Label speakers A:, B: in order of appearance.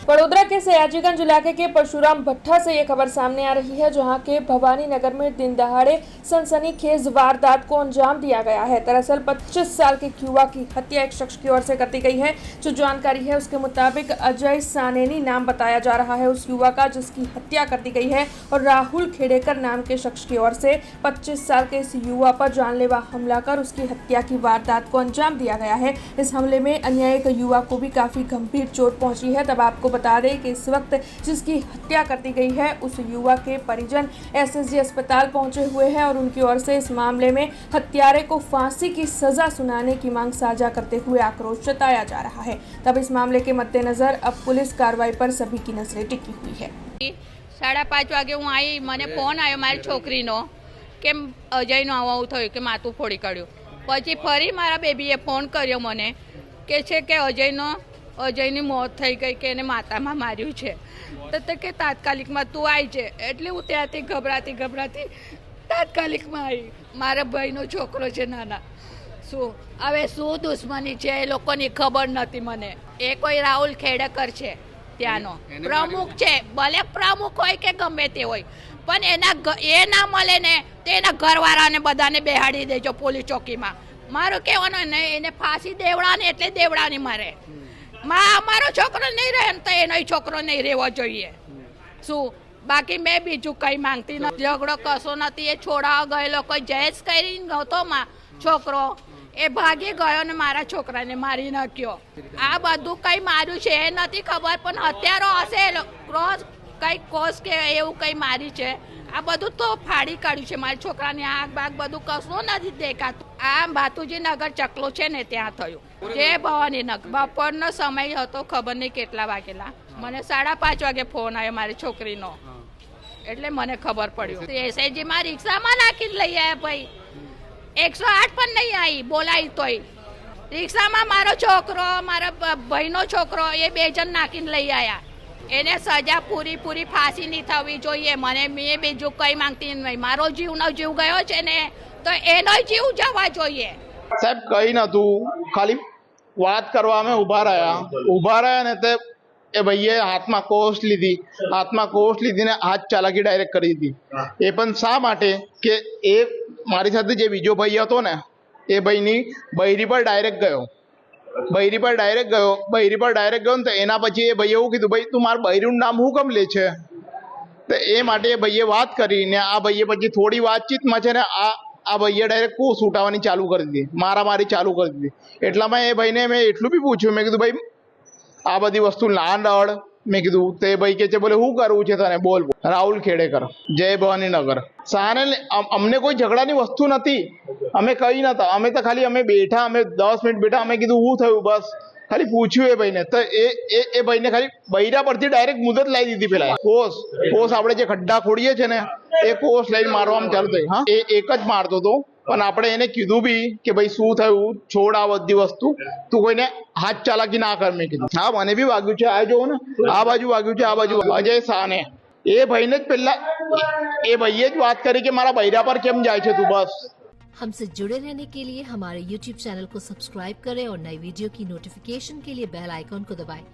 A: बड़ोदरा के सयाजीगंज इलाके के परशुराम भट्टा से ये खबर सामने आ रही है, जहां के भवानी नगर में दिन दहाड़े सनसनीखेज वारदात को अंजाम दिया गया है। दरअसल 25 साल के युवा की हत्या एक शख्स की ओर से कर दी गई है। जो जानकारी है उसके मुताबिक अजय सानेनी नाम बताया जा रहा है उस युवा का जिसकी हत्या कर दी गई है, और राहुल खेड़ेकर नाम के शख्स की ओर से 25 साल के इस युवा पर जानलेवा हमला कर उसकी हत्या की वारदात को अंजाम दिया गया है। इस हमले में अन्य एक युवा को भी काफी गंभीर चोट पहुंची है। तब आपको बता दें कि इस वक्त जिसकी हत्या कर दी गई है उस युवा के परिजन एसएसजी अस्पताल पहुंचे हुए हैं और उनकी ओर से इस मामले में हत्यारे को फांसी की सजा सुनाने की मांग साझा करते हुए आक्रोश जताया जा रहा है। तब इस मामले के मद्देनजर अब पुलिस कार्रवाई पर सभी की नजरें टिकी हुई है।
B: 5:30 वागे हूँ आई, मैंने फोन आयो मारी छोकरीनो के अजयनो आવું થયું કે માથું ફોડી કાઢ્યું। પછી ફરી મારા બેબીએ ફોન કર્યો મને કે છે કે અજયની મોત થઈ ગઈ કે એને માતામાં માર્યું છે, તો કે તાત્કાલિકમાં તું આવી છે। એટલે હું ત્યાંથી ગભરાતી તાત્કાલિકમાં આવી। મારા ભાઈનો છોકરો છે નાના, હવે શું દુશ્મની છે એ લોકોની ખબર નથી મને। એ કોઈ રાહુલ ખેડેકર છે, ત્યાંનો પ્રમુખ છે, ભલે પ્રમુખ હોય કે ગમે તે હોય, પણ એ ના મળે ને તો એના ઘરવાળાને બધાને બેહાડી દેજો પોલીસ ચોકીમાં। મારું કહેવાનું ને એને ફાંસી દેવડાને એટલે દેવડાની મારે। અમારો છોકરો નહીં રહે તો એનો છોકરો નહીં રહેવો જોઈએ। શું બાકી મેં બીજું કંઈ માંગતી નથી। ઝઘડો કશો નથી। એ છોડાવા ગયેલો કોઈ જયેશ કરી નહોતો છોકરો, એ ભાગી ગયો ને મારા છોકરાને મારી નાખ્યો। આ બધું કંઈ માર્યું છે એ નથી ખબર, પણ હત્યારો હશે ક્રોસ કંઈ કોસ કે એવું કંઈ મારી છે। આ બધું તો ફાડી કાઢ્યું છે મારા છોકરાની આગ બાગ બધું કશું નથી દેખાતું। આ ભાતુજી નગર ચકલો છે ને ત્યાં થયું, જે ભવાની નગર। બપોરનો સમય હતો, ખબર નહીં કેટલા વાગેલા। મને 5:30 વાગે ફોન આવ્યો મારી છોકરીનો, એટલે મને ખબર પડ્યું। એસએજીમાં રિક્ષામાં નાખીને લઈ આવ્યા ભાઈ। 108 પણ નહીં આવી બોલાવી તોય। રિક્ષામાં મારો છોકરો મારા ભાઈનો છોકરો એ 2 જણ નાખીને લઈ આવ્યા। એને સજા પૂરી ફાંસીની થવી જોઈએ। મેં બીજું કંઈ માંગતી નહીં। મારો જીવનો જીવ ગયો છે ને તો એનો જીવ જવા જોઈએ।
C: સાહેબ કંઈ નતું, ખાલી વાત કરવા અમે ઊભા રહ્યા ને તે એ ભાઈએ હાથમાં કોસ લીધી ને હાથ ચાલાકી ડાયરેક્ટ કરી દીધી। એ પણ શા માટે કે એ મારી સાથે જે બીજો ભાઈ હતો ને એ ભાઈની બૈરી પર ડાયરેક્ટ ગયો ને તો એના પછી એ ભાઈએ એવું કીધું, ભાઈ તું મારા બૈરીનું નામ હું કેમ લે છે? તો એ માટે એ ભાઈએ વાત કરીને આ ભાઈએ પછી થોડી વાતચીતમાં છે ને આ ભાઈએ ડાયરેક્ટ કોસ ઉઠાવવાની ચાલુ કરી દીધી, મારામારી ચાલુ કરી દીધી। એટલામાં એ ભાઈને મેં એટલું બી પૂછ્યું, મેં કીધું ભાઈ આ બધી વસ્તુ ના નડ। મેં કીધું તે ભાઈ કે છે બોલે શું કરવું છે તને બોલ। રાહુલ ખેડેકર, જય ભવાની નગર। સાને અમને કોઈ ઝઘડાની વસ્તુ નથી, અમે કઈ નતા, અમે તો ખાલી અમે બેઠા, અમે 10 મિનિટ બેઠા, અમે કીધું શું થયું બસ ખાલી પૂછ્યું એ ભાઈને। તો એ ભાઈને ખાલી બૈરા પરથી ડાયરેક્ટ મુદત લાવી દીધી। પેલા કોસ આપણે જે ખડ્ડા ખોડીએ છે ને એ કોસ લઈને મારવામાં ચાલુ થઈ। હા એ એક જ મારતો હતો, પણ આપણે એને કીધું બી કે ભાઈ શું થયું, છોડ આ બધી વસ્તુ, તું કોઈને હાથ ચાલાકી ના કર। મેં કીધું હા મને બી વાગ્યું છે, આ જોવો ને આ બાજુ વાગ્યું છે, આ બાજુ। અજય સાને એ ભાઈને જ પહેલા એ ભાઈએ જ વાત કરી કે મારા બૈરા પર કેમ જાય છે તું। બસ
D: हमसे जुड़े रहने के लिए हमारे YouTube चैनल को सब्सक्राइब करें और नई वीडियो की नोटिफिकेशन के लिए बेल आइकॉन को दबाएं।